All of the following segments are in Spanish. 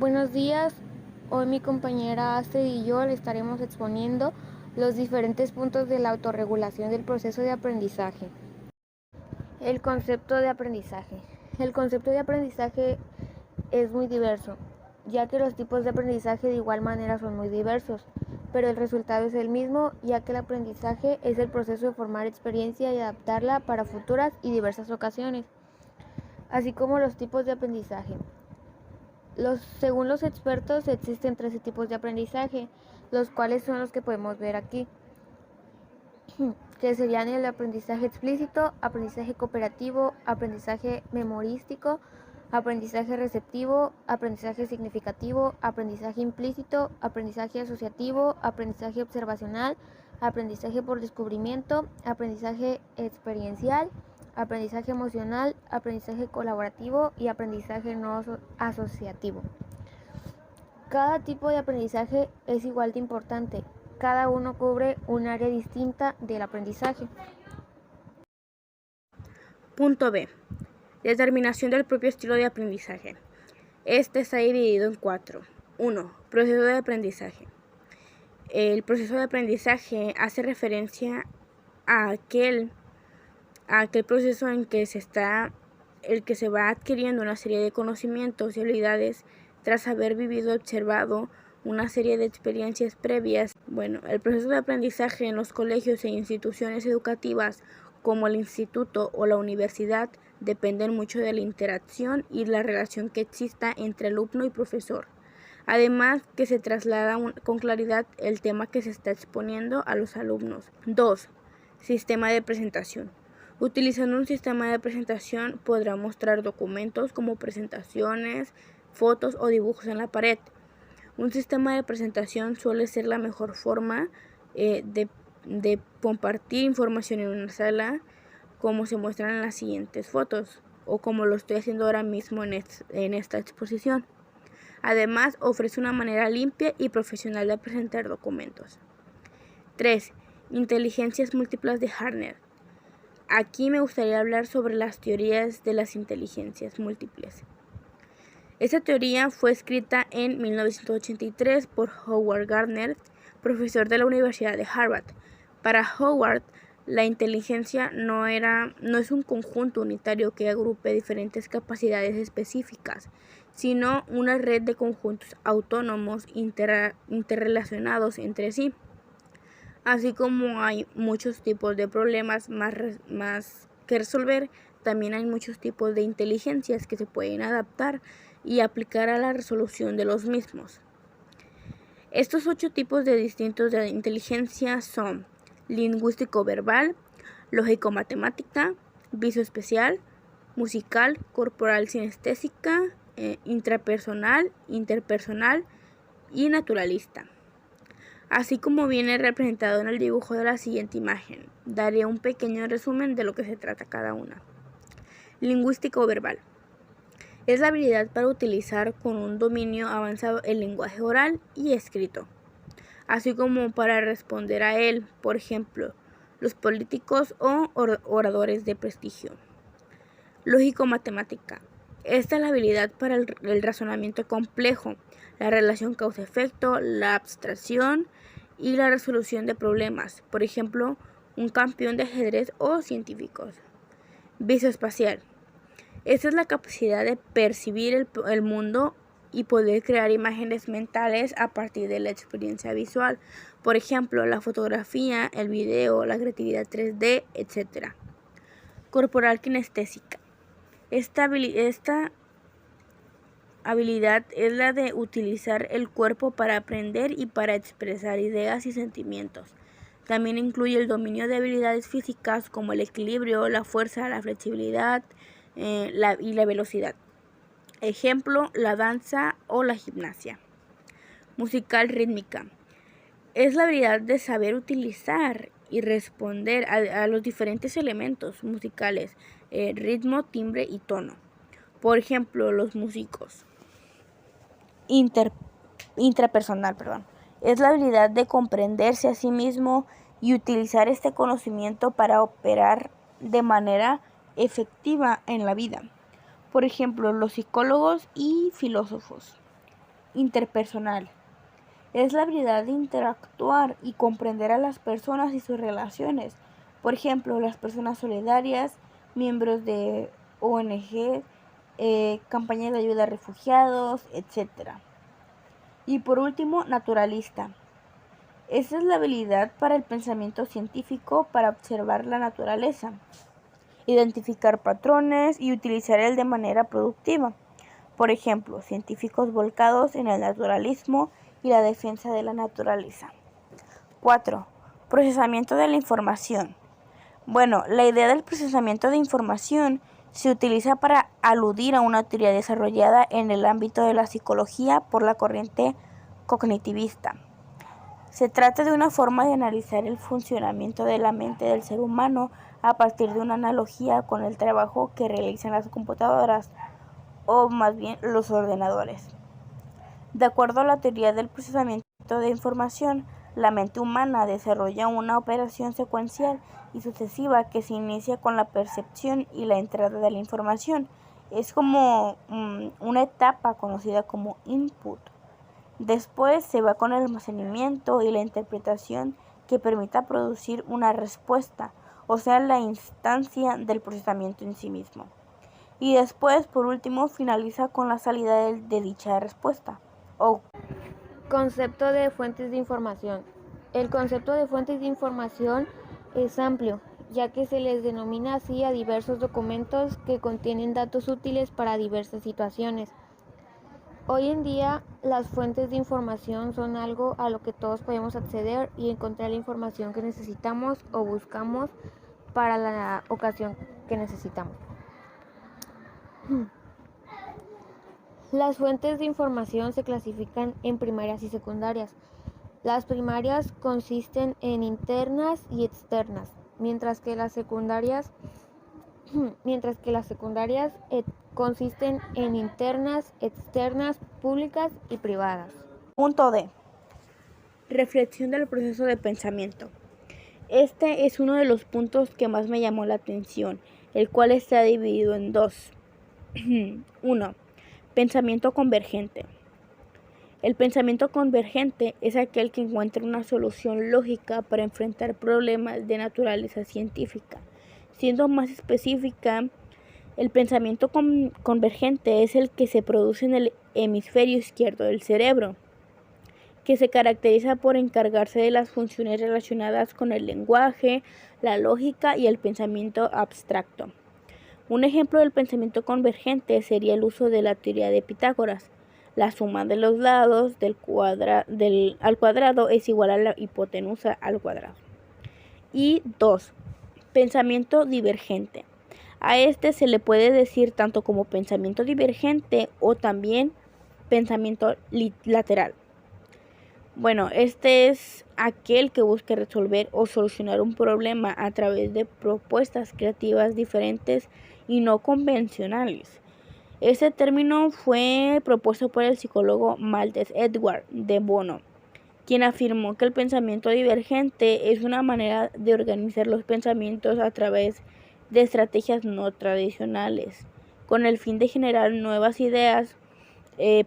Buenos días, hoy mi compañera Astrid y yo le estaremos exponiendo los diferentes puntos de la autorregulación del proceso de aprendizaje. El concepto de aprendizaje. El concepto de aprendizaje es muy diverso, ya que los tipos de aprendizaje de igual manera son muy diversos, pero el resultado es el mismo, ya que el aprendizaje es el proceso de formar experiencia y adaptarla para futuras y diversas ocasiones, así como los tipos de aprendizaje. Según los expertos, existen 13 tipos de aprendizaje, los cuales son los que podemos ver aquí, que serían el aprendizaje explícito, aprendizaje cooperativo, aprendizaje memorístico, aprendizaje receptivo, aprendizaje significativo, aprendizaje implícito, aprendizaje asociativo, aprendizaje observacional, aprendizaje por descubrimiento, aprendizaje experiencial, aprendizaje emocional, aprendizaje colaborativo y aprendizaje no asociativo. Cada tipo de aprendizaje es igual de importante, cada uno cubre un área distinta del aprendizaje. Punto B. Determinación del propio estilo de aprendizaje. Este está dividido en 4. 1. Proceso de aprendizaje. El proceso de aprendizaje hace referencia a aquel proceso en que se va adquiriendo una serie de conocimientos y habilidades tras haber vivido y observado una serie de experiencias previas. El proceso de aprendizaje en los colegios e instituciones educativas como el instituto o la universidad dependen mucho de la interacción y la relación que exista entre alumno y profesor. Además, que se traslada con claridad el tema que se está exponiendo a los alumnos. 2. Sistema de presentación. Utilizando un sistema de presentación podrá mostrar documentos como presentaciones, fotos o dibujos en la pared. Un sistema de presentación suele ser la mejor forma de compartir información en una sala, como se muestran en las siguientes fotos, o como lo estoy haciendo ahora mismo en esta exposición. Además, ofrece una manera limpia y profesional de presentar documentos. 3. Inteligencias múltiples de Harner. Aquí me gustaría hablar sobre las teorías de las inteligencias múltiples. Esta teoría fue escrita en 1983 por Howard Gardner, profesor de la Universidad de Harvard. Para Howard, la inteligencia no es un conjunto unitario que agrupe diferentes capacidades específicas, sino una red de conjuntos autónomos interrelacionados entre sí. Así como hay muchos tipos de problemas más que resolver, también hay muchos tipos de inteligencias que se pueden adaptar y aplicar a la resolución de los mismos. Estos 8 tipos distintos de inteligencia son lingüístico-verbal, lógico-matemática, visoespacial, musical, corporal sinestésica, intrapersonal, interpersonal y naturalista. Así como viene representado en el dibujo de la siguiente imagen, daré un pequeño resumen de lo que se trata cada una. Lingüístico-verbal. Es la habilidad para utilizar con un dominio avanzado el lenguaje oral y escrito, así como para responder a él, por ejemplo, los políticos o oradores de prestigio. Lógico-matemática. Esta es la habilidad para el razonamiento complejo, la relación causa-efecto, la abstracción y la resolución de problemas, por ejemplo, un campeón de ajedrez o científicos. Visoespacial. Esta es la capacidad de percibir el mundo y poder crear imágenes mentales a partir de la experiencia visual, por ejemplo, la fotografía, el video, la creatividad 3D, etc. Corporal kinestésica. Esta habilidad es la de utilizar el cuerpo para aprender y para expresar ideas y sentimientos. También incluye el dominio de habilidades físicas como el equilibrio, la fuerza, la flexibilidad y la velocidad. Ejemplo, la danza o la gimnasia. Musical rítmica. Es la habilidad de saber utilizar y responder a los diferentes elementos musicales, ritmo, timbre y tono. Por ejemplo, los músicos. Intrapersonal. Es la habilidad de comprenderse a sí mismo y utilizar este conocimiento para operar de manera efectiva en la vida. Por ejemplo, los psicólogos y filósofos. interpersonal. Es la habilidad de interactuar y comprender a las personas y sus relaciones. Por ejemplo, las personas solidarias, miembros de ONG, campañas de ayuda a refugiados, etc. Y por último, naturalista. Esa es la habilidad para el pensamiento científico para observar la naturaleza, identificar patrones y utilizar él de manera productiva. Por ejemplo, científicos volcados en el naturalismo y la defensa de la naturaleza. 4. Procesamiento de la información. Bueno, la idea del procesamiento de información se utiliza para aludir a una teoría desarrollada en el ámbito de la psicología por la corriente cognitivista. Se trata de una forma de analizar el funcionamiento de la mente del ser humano a partir de una analogía con el trabajo que realizan las computadoras, o más bien los ordenadores. De acuerdo a la teoría del procesamiento de información, la mente humana desarrolla una operación secuencial y sucesiva que se inicia con la percepción y la entrada de la información. Es como una etapa conocida como input. Después se va con el almacenamiento y la interpretación que permita producir una respuesta, o sea, la instancia del procesamiento en sí mismo. Y después, por último, finaliza con la salida de dicha respuesta. Concepto de fuentes de información. El concepto de fuentes de información es amplio, ya que se les denomina así a diversos documentos que contienen datos útiles para diversas situaciones. Hoy en día, las fuentes de información son algo a lo que todos podemos acceder y encontrar la información que necesitamos o buscamos para la ocasión que necesitamos. Las fuentes de información se clasifican en primarias y secundarias. Las primarias consisten en internas y externas, mientras que las secundarias consisten en internas, externas, públicas y privadas. Punto D. Reflexión del proceso de pensamiento. Este es uno de los puntos que más me llamó la atención, el cual está dividido en dos. 1. Pensamiento convergente. El pensamiento convergente es aquel que encuentra una solución lógica para enfrentar problemas de naturaleza científica. Siendo más específica, el pensamiento convergente es el que se produce en el hemisferio izquierdo del cerebro, que se caracteriza por encargarse de las funciones relacionadas con el lenguaje, la lógica y el pensamiento abstracto. Un ejemplo del pensamiento convergente sería el uso de la teoría de Pitágoras. La suma de los lados al cuadrado es igual a la hipotenusa al cuadrado. Y 2. Pensamiento divergente. A este se le puede decir tanto como pensamiento divergente o también pensamiento lateral. Bueno, este es aquel que busca resolver o solucionar un problema a través de propuestas creativas diferentes y no convencionales. Este término fue propuesto por el psicólogo Maltese Edward de Bono, quien afirmó que el pensamiento divergente es una manera de organizar los pensamientos a través de estrategias no tradicionales, con el fin de generar nuevas ideas.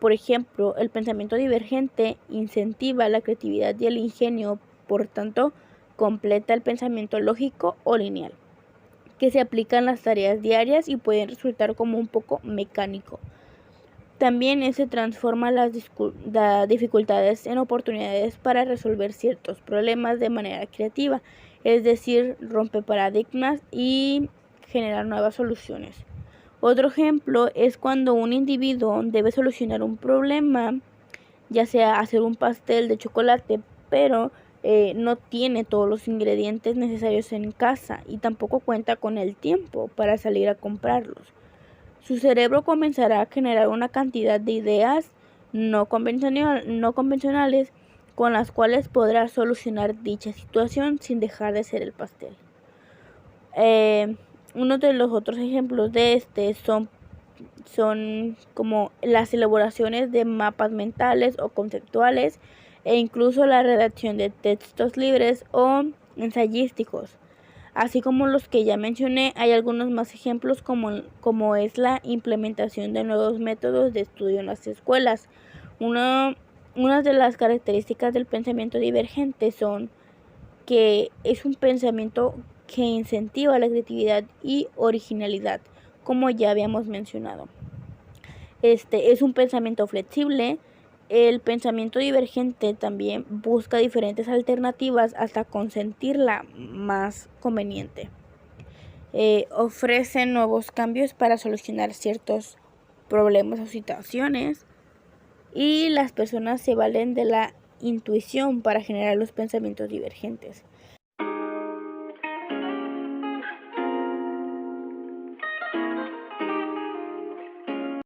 Por ejemplo, el pensamiento divergente incentiva la creatividad y el ingenio, por tanto, completa el pensamiento lógico o lineal, que se aplica en las tareas diarias y pueden resultar como un poco mecánico. También se transforma las dificultades en oportunidades para resolver ciertos problemas de manera creativa, es decir, rompe paradigmas y generar nuevas soluciones. Otro ejemplo es cuando un individuo debe solucionar un problema, ya sea hacer un pastel de chocolate, pero no tiene todos los ingredientes necesarios en casa y tampoco cuenta con el tiempo para salir a comprarlos. Su cerebro comenzará a generar una cantidad de ideas no convencionales con las cuales podrá solucionar dicha situación sin dejar de ser el pastel. Uno de los otros ejemplos de este son como las elaboraciones de mapas mentales o conceptuales e incluso la redacción de textos libres o ensayísticos. Así como los que ya mencioné, hay algunos más ejemplos como es la implementación de nuevos métodos de estudio en las escuelas. Una de las características del pensamiento divergente son que es un pensamiento que incentiva la creatividad y originalidad, como ya habíamos mencionado. Es un pensamiento flexible. El pensamiento divergente también busca diferentes alternativas hasta consentirla más conveniente. Ofrece nuevos cambios para solucionar ciertos problemas o situaciones, y las personas se valen de la intuición para generar los pensamientos divergentes.